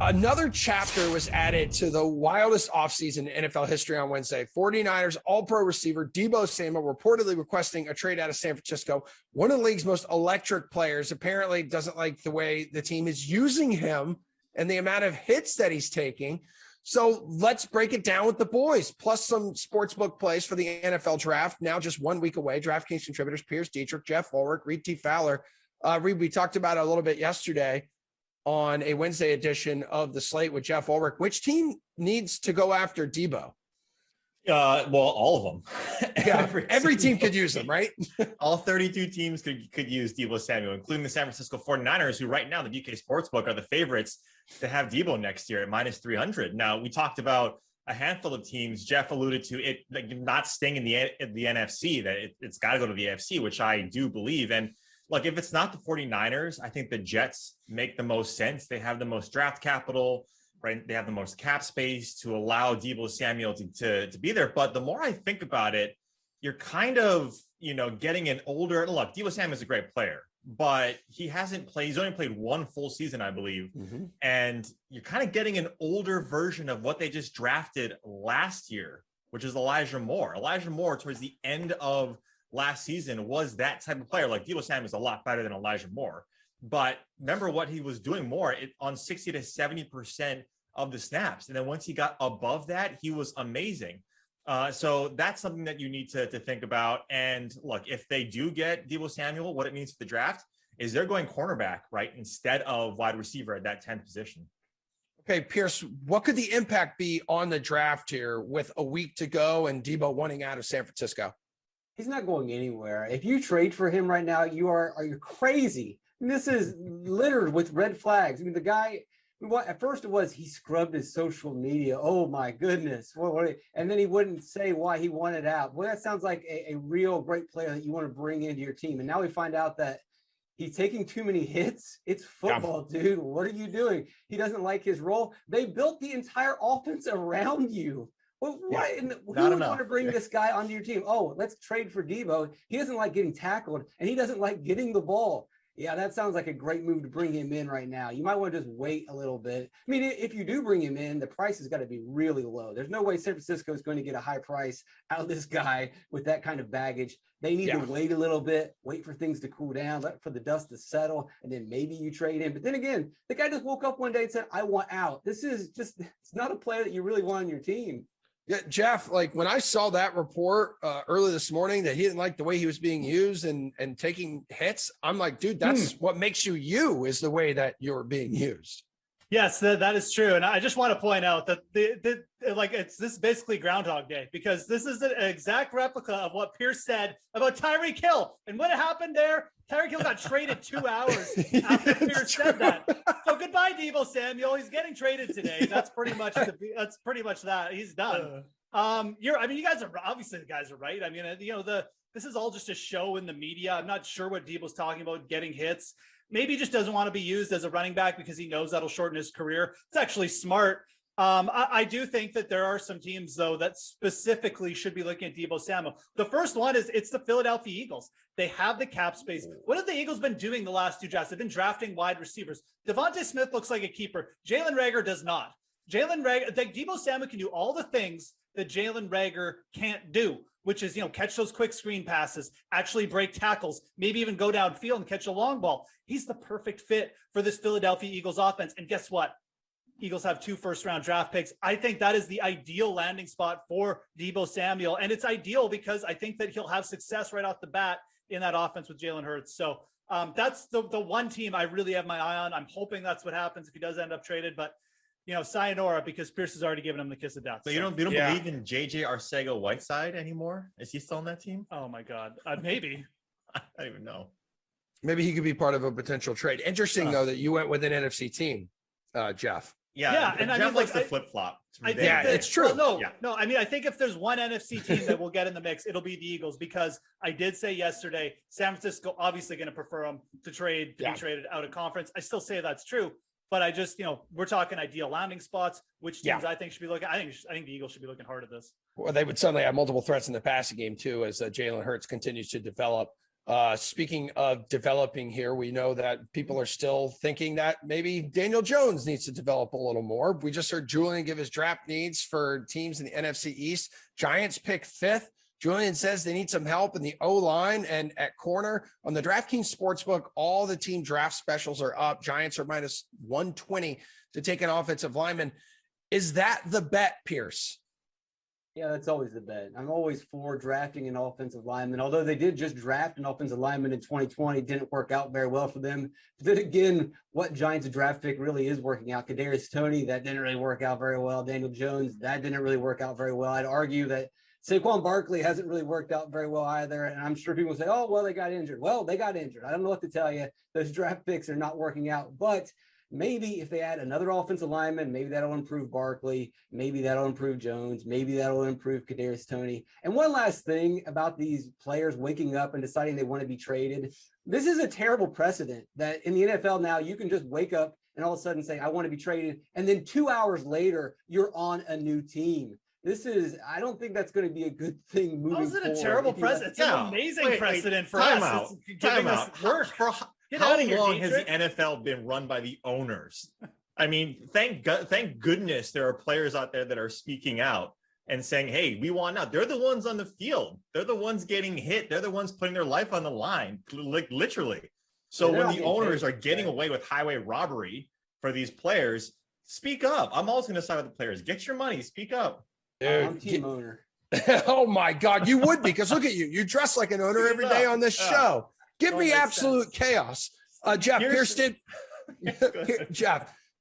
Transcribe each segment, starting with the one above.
Another chapter was added to the wildest offseason in NFL history on Wednesday. 49ers all-pro receiver Deebo Samuel reportedly requesting a trade out of San Francisco. One of the league's most electric players apparently doesn't like the way the team is using him and the amount of hits that he's taking. So let's break it down with the boys, plus some sportsbook plays for the NFL draft. Now just 1 week away. DraftKings contributors Pearce Dietrich, Geoff, Ulrich, Reid, Fowler. Reid, we talked about it a little bit yesterday on a Wednesday edition of the slate with Geoff Ulrich. Which team needs to go after Deebo? Well, all of them. Yeah, every team could use them, right? All 32 teams could use Deebo Samuel, including the San Francisco 49ers, who right now, the DK Sportsbook, are the favorites to have Deebo next year at minus 300. Now, we talked about a handful of teams. Geoff alluded to it like, not staying in the NFC, that it's got to go to the AFC, which I do believe. And look, if it's not the 49ers, I think the Jets make the most sense. They have the most draft capital, right? They have the most cap space to allow Deebo Samuel to be there. But the more I think about it, you're kind of, getting an older, look, Deebo Samuel is a great player, but he hasn't played, he's only played one full season, I believe. Mm-hmm. And you're kind of getting an older version of what they just drafted last year, which is Elijah Moore. Elijah Moore, towards the end of last season, was that type of player. Like Deebo Samuel is a lot better than Elijah Moore, but remember what he was doing more on 60 to 70% of the snaps. And then once he got above that, he was amazing. So that's something that you need to think about. And look, if they do get Deebo Samuel, what it means for the draft is they're going cornerback, right, instead of wide receiver at that 10th position. Okay, Pearce, what could the impact be on the draft here with a week to go and Deebo wanting out of San Francisco? He's not going anywhere. If you trade for him right now, you're crazy. And this is littered with red flags. I mean, the guy, at first it was he scrubbed his social media. Oh my goodness. And then he wouldn't say why he wanted out. Well, that sounds like a real great player that you want to bring into your team. And now we find out that he's taking too many hits. It's football, dude. What are you doing? He doesn't like his role. They built the entire offense around you. Well, who would want to bring this guy onto your team? Oh, let's trade for Deebo. He doesn't like getting tackled, and he doesn't like getting the ball. Yeah, that sounds like a great move to bring him in right now. You might want to just wait a little bit. I mean, if you do bring him in, the price has got to be really low. There's no way San Francisco is going to get a high price out of this guy with that kind of baggage. They need to wait a little bit, wait for things to cool down, let for the dust to settle, and then maybe you trade him. But then again, the guy just woke up one day and said, I want out. This is just, it's not a player that you really want on your team. Yeah, Geoff, like when I saw that report early this morning that he didn't like the way he was being used and taking hits, I'm like, dude, that's what makes you is the way that you're being used. Yes, that is true. And I just want to point out that this is basically Groundhog Day, because this is an exact replica of what Pearce said about Tyreek Hill. And what happened there? Tyreek Hill got traded 2 hours after Pearce said that. So goodbye, Deebo Samuel. He's getting traded today. That's pretty much that. He's done. You guys are obviously the guys are right. I mean, this is all just a show in the media. I'm not sure what Deebo's talking about getting hits. Maybe he just doesn't want to be used as a running back because he knows that'll shorten his career. It's actually smart. I do think that there are some teams, though, that specifically should be looking at Deebo Samuel. The first one is it's the Philadelphia Eagles. They have the cap space. What have the Eagles been doing the last two drafts? They've been drafting wide receivers. Devontae Smith looks like a keeper. Jalen Reagor does not. Deebo Samuel can do all the things that Jalen Reagor can't do, which is, catch those quick screen passes, actually break tackles, maybe even go downfield and catch a long ball. He's the perfect fit for this Philadelphia Eagles offense. And guess what? Eagles have 2 first-round draft picks. I think that is the ideal landing spot for Deebo Samuel. And it's ideal because I think that he'll have success right off the bat in that offense with Jalen Hurts. So that's the one team I really have my eye on. I'm hoping that's what happens if he does end up traded. But sayonara, because Pearce has already given him the kiss of death. So you don't believe in JJ Arcega-Whiteside anymore? Is he still on that team? Oh my God, maybe. I don't even know. Maybe he could be part of a potential trade. Interesting though that you went with an NFC team, Geoff. Yeah, and Geoff likes to flip flop. It's true. Well, no. I mean, I think if there's one NFC team that will get in the mix, it'll be the Eagles, because I did say yesterday, San Francisco obviously going to prefer them to be traded out of conference. I still say that's true. But I just, we're talking ideal landing spots, which teams I think should be looking. I think the Eagles should be looking hard at this. Well, they would suddenly have multiple threats in the passing game too, as Jalen Hurts continues to develop Speaking of developing here, we know that people are still thinking that maybe Daniel Jones needs to develop a little more. We just heard Julian give his draft needs for teams in the NFC East. Giants pick 5th. Julian says they need some help in the O-line and at corner. On the DraftKings Sportsbook, all the team draft specials are up. Giants are minus 120 to take an offensive lineman. Is that the bet, Pearce? Yeah, that's always the bet. I'm always for drafting an offensive lineman, although they did just draft an offensive lineman in 2020. Didn't work out very well for them. But then again, what Giants draft pick really is working out? Kadarius Toney, that didn't really work out very well. Daniel Jones, that didn't really work out very well. I'd argue that Saquon Barkley hasn't really worked out very well either. And I'm sure people say, oh, well, they got injured. Well, they got injured. I don't know what to tell you. Those draft picks are not working out. But maybe if they add another offensive lineman, maybe that'll improve Barkley. Maybe that'll improve Jones. Maybe that'll improve Kadarius Toney. And one last thing about these players waking up and deciding they want to be traded. This is a terrible precedent that in the NFL now you can just wake up and all of a sudden say, I want to be traded. And then 2 hours later, you're on a new team. I don't think that's going to be a good thing moving forward. How is it a terrible precedent? It's an amazing precedent for us. Time out. How long has the NFL been run by the owners? I mean, thank goodness there are players out there that are speaking out and saying, hey, we want out. They're the ones on the field. They're the ones getting hit. They're the ones putting their life on the line, like literally. So when the owners are getting away with highway robbery for these players, speak up. I'm always going to side with the players. Get your money. Speak up. I'm team owner. Oh my God, you would, because look at you. You dress like an owner every day on this show. Give me absolute chaos. Jeff,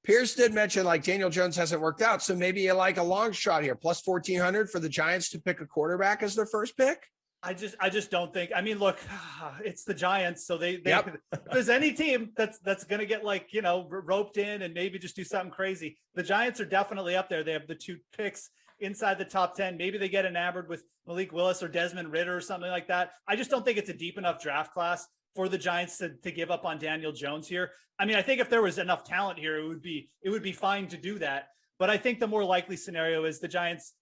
Pierce did mention like Daniel Jones hasn't worked out. So maybe you like a long shot here, plus 1,400 for the Giants to pick a quarterback as their first pick. I just don't think. I mean, look, it's the Giants, so they if there's any team that's going to get roped in and maybe just do something crazy, the Giants are definitely up there. They have the 2 picks inside the top 10. Maybe they get enamored with Malik Willis or Desmond Ridder or something like that. I just don't think it's a deep enough draft class for the Giants to give up on Daniel Jones here. I mean, I think if there was enough talent here, it would be fine to do that. But I think the more likely scenario is the Giants,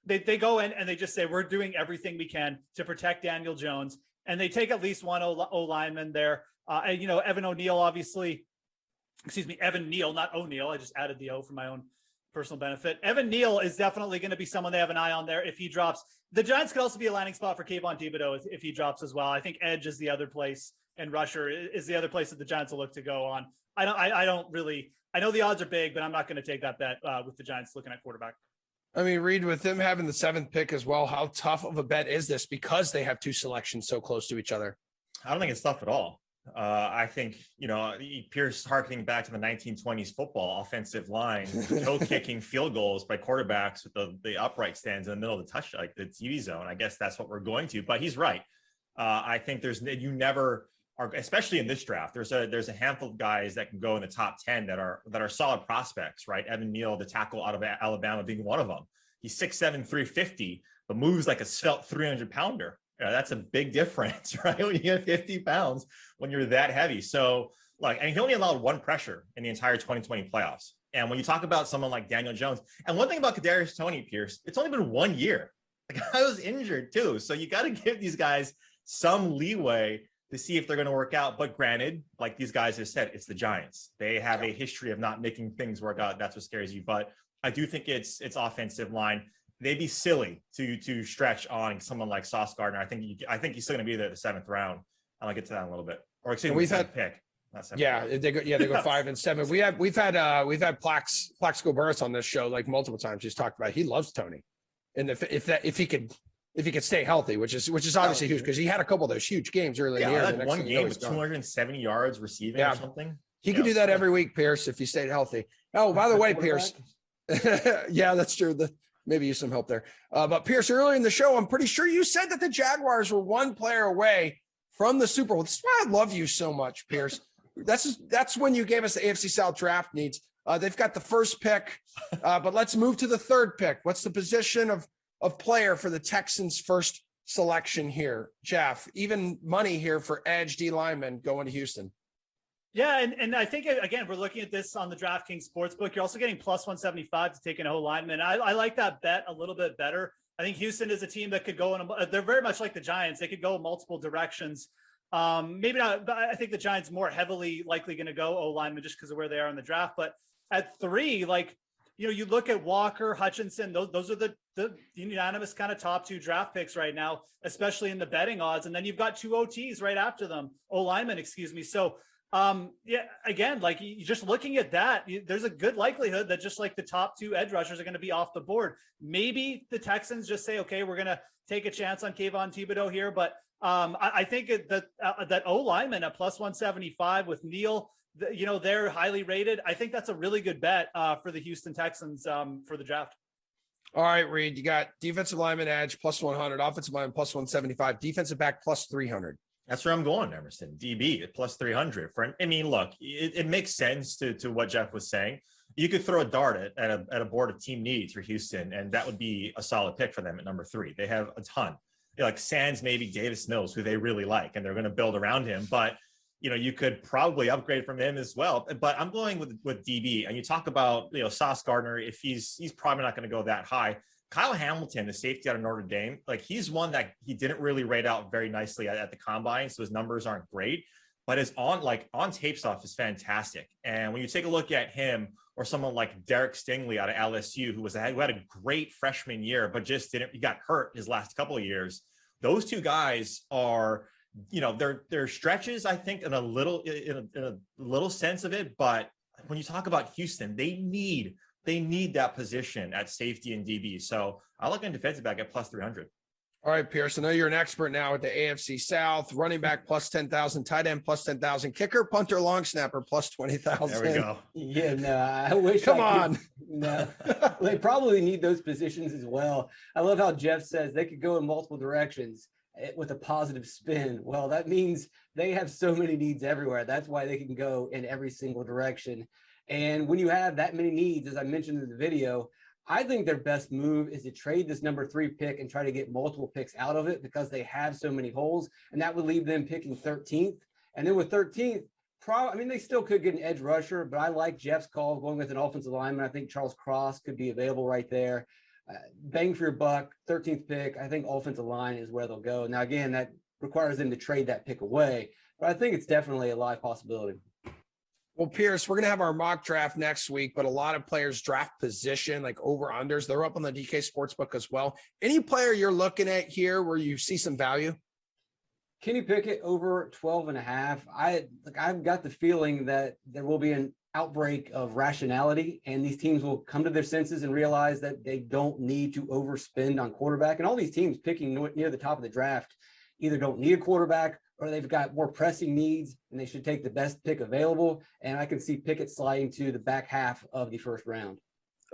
they go in and they just say, we're doing everything we can to protect Daniel Jones. And they take at least one O lineman there. And, Evan Neal, not O'Neal. I just added the O for my own personal benefit. Evan Neal is definitely going to be someone they have an eye on there if he drops. The Giants could also be a landing spot for Kayvon Thibodeau if he drops as well. I think edge is the other place, and rusher is the other place that the Giants will look to go on. I know the odds are big, but I'm not going to take that bet with the Giants looking at quarterback. I mean, Reid, with them having the 7th pick as well, how tough of a bet is this because they have 2 selections so close to each other? I don't think it's tough at all. I think, Pierce harkening back to the 1920s football offensive line, toe kicking field goals by quarterbacks with the upright stands in the middle of the touch, like the TV zone. I guess that's what we're going to, but he's right. I think you never are, especially in this draft, there's a handful of guys that can go in the top 10 that are solid prospects, right? Evan Neal, the tackle out of Alabama, being one of them. He's 6'7", 350, but moves like a svelte 300-pounder. That's a big difference, right? When you get 50 pounds, when you're that heavy. So, and he only allowed 1 pressure in the entire 2020 playoffs. And when you talk about someone like Daniel Jones, and one thing about Kadarius Toney, Pierce, it's only been 1 year. The guy was injured too. So you got to give these guys some leeway to see if they're going to work out. But granted, like these guys have said, it's the Giants. They have a history of not making things work out. That's what scares you. But I do think it's offensive line. They'd be silly to stretch on someone like Sauce Gardner. I think he's still going to be there the 7th round. I'll get to that in a little bit. Or excuse me, we've had pick. They go 5 and 7. We've had Plaxico Burress on this show like multiple times. He's talked about he loves Toney, and if he could stay healthy, which is obviously huge because he had a couple of those huge games early in the year. Like one game with 270 yards receiving or something. He could do that every week, Pierce, if he stayed healthy. Oh, by the way, Pierce. Yeah, that's true. Maybe use some help there. But Pierce, earlier in the show, I'm pretty sure you said that the Jaguars were 1 player away from the Super Bowl. That's why I love you so much, Pierce. That's when you gave us the AFC South draft needs. They've got the 1st pick, but let's move to the 3rd pick. What's the position of player for the Texans' 1st selection here? Geoff, even money here for edge D lineman going to Houston. Yeah, and I think, again, we're looking at this on the DraftKings Sportsbook. You're also getting plus 175 to take an O-lineman. I like that bet a little bit better. I think Houston is a team that could go they're very much like the Giants. They could go in multiple directions Maybe not, but I think the Giants more heavily likely going to go O-lineman just because of where they are in the draft. But at 3, like, you look at Walker, Hutchinson, those are the unanimous kind of top 2 draft picks right now, especially in the betting odds. And then you've got 2 OTs right after them, O-lineman, excuse me. So, again, like, you just looking at that, there's a good likelihood that just like the top 2 edge rushers are going to be off the board. Maybe the Texans just say, okay, we're going to take a chance on Kayvon Thibodeau here. But I think that O-lineman at plus 175 with Neal, they're highly rated. I think that's a really good bet for the Houston Texans for the draft. All right, Reid, you got defensive lineman edge plus 100, offensive lineman plus 175, defensive back plus 300. That's where I'm going, Emerson. DB at plus 300. I mean, look, it makes sense to what Geoff was saying. You could throw a dart at a board of team needs for Houston, and that would be a solid pick for them at number 3. They have a ton. Like Sands, maybe Davis Mills, who they really like, and they're going to build around him. But you could probably upgrade from him as well. But I'm going with DB. And you talk about, Sauce Gardner, if he's probably not going to go that high. Kyle Hamilton, the safety out of Notre Dame, like he's one that he didn't really rate out very nicely at the combine. So his numbers aren't great, but his on tape stuff is fantastic. And when you take a look at him or someone like Derek Stingley out of LSU, who had a great freshman year, but he got hurt his last couple of years. Those 2 guys are, they're stretches, I think, in a little sense of it. But when you talk about Houston, they need that position at safety and DB. So I look on defensive back at plus 300. All right, Pearce, I know you're an expert now at the AFC South. Running back plus 10,000, tight end plus 10,000, kicker, punter, long snapper plus 20,000. There we go. Yeah, no, I wish. Come on. No, they probably need those positions as well. I love how Geoff says they could go in multiple directions with a positive spin. Well, that means they have so many needs everywhere. That's why they can go in every single direction. And when you have that many needs, as I mentioned in the video, I think their best move is to trade this number 3 pick and try to get multiple picks out of it because they have so many holes, and that would leave them picking 13th. And then with 13th, they still could get an edge rusher, but I like Geoff's call going with an offensive lineman. I think Charles Cross could be available right there. Bang for your buck, 13th pick. I think offensive line is where they'll go. Now, again, that requires them to trade that pick away, but I think it's definitely a live possibility. Well, Pearce, we're going to have our mock draft next week, but a lot of players draft position, like over-unders. They're up on the DK Sportsbook as well. Any player you're looking at here where you see some value? Kenny Pickett over 12.5. I've got the feeling that there will be an outbreak of rationality, and these teams will come to their senses and realize that they don't need to overspend on quarterback. And all these teams picking near the top of the draft either don't need a quarterback or they've got more pressing needs and they should take the best pick available. And I can see Pickett sliding to the back half of the first round.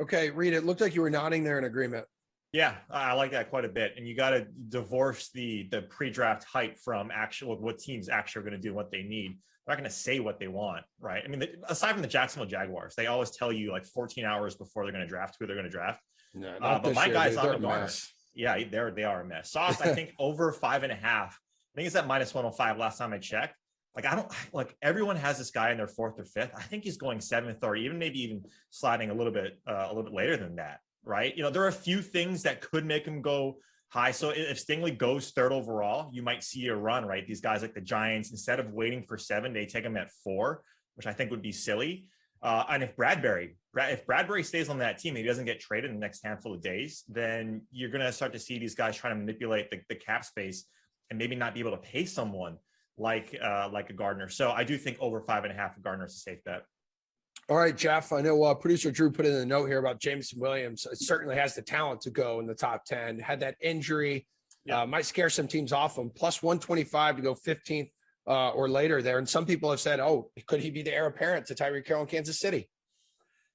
Okay, Reid, it looked like you were nodding there in agreement. Yeah, I like that quite a bit. And you got to divorce the pre-draft hype from what teams actually are going to do, what they need. They're not going to say what they want, right? I mean, aside from the Jacksonville Jaguars, they always tell you like 14 hours before they're going to draft who they're going to draft. No, but my guys on the Garner. Yeah, they are a mess. Sauce, I think over 5.5. I think it's at minus 105 last time I checked. Like everyone has this guy in their 4th or 5th. I think he's going 7th or even sliding a little bit later than that, right? There are a few things that could make him go high. So if Stingley goes 3rd overall, you might see a run, right? These guys like the Giants, instead of waiting for 7, they take him at 4, which I think would be silly. And if Bradbury stays on that team and he doesn't get traded in the next handful of days, then you're going to start to see these guys trying to manipulate the cap space and maybe not be able to pay someone like a Gardner. So I do think over 5.5 Gardner is a safe bet. All right, Geoff, I know producer Drew put in a note here about Jameson Williams. It certainly has the talent to go in the top 10. Had that injury, might scare some teams off him. Plus 125 to go 15th or later there. And some people have said, could he be the heir apparent to Tyreek Hill in Kansas City?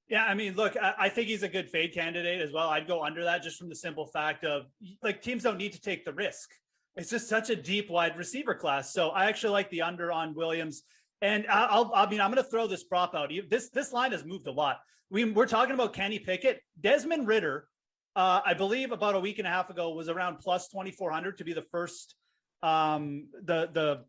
Yeah, I mean, look, I think he's a good fade candidate as well. I'd go under that just from the simple fact of like teams don't need to take the risk. It's just such a deep wide receiver class. So I actually like the under on Williams. And I'm going to throw this prop out. This line has moved a lot. We're talking about Kenny Pickett. Desmond Ridder, I believe about a week and a half ago, was around plus 2,400 to be the first the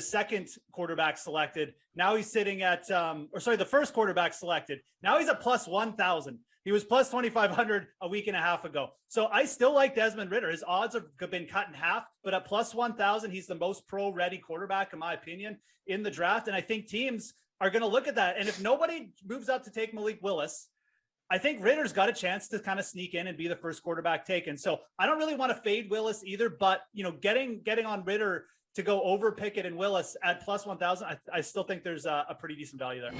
second quarterback selected. Now he's sitting at, the first quarterback selected. Now he's at plus 1,000. He was plus 2,500 a week and a half ago. So I still like Desmond Ridder. His odds have been cut in half, but at plus 1,000, he's the most pro-ready quarterback, in my opinion, in the draft. And I think teams are going to look at that. And if nobody moves up to take Malik Willis, I think Ridder's got a chance to kind of sneak in and be the first quarterback taken. So I don't really want to fade Willis either, but getting on Ridder to go over Pickett and Willis at plus 1,000, I still think there's a pretty decent value there.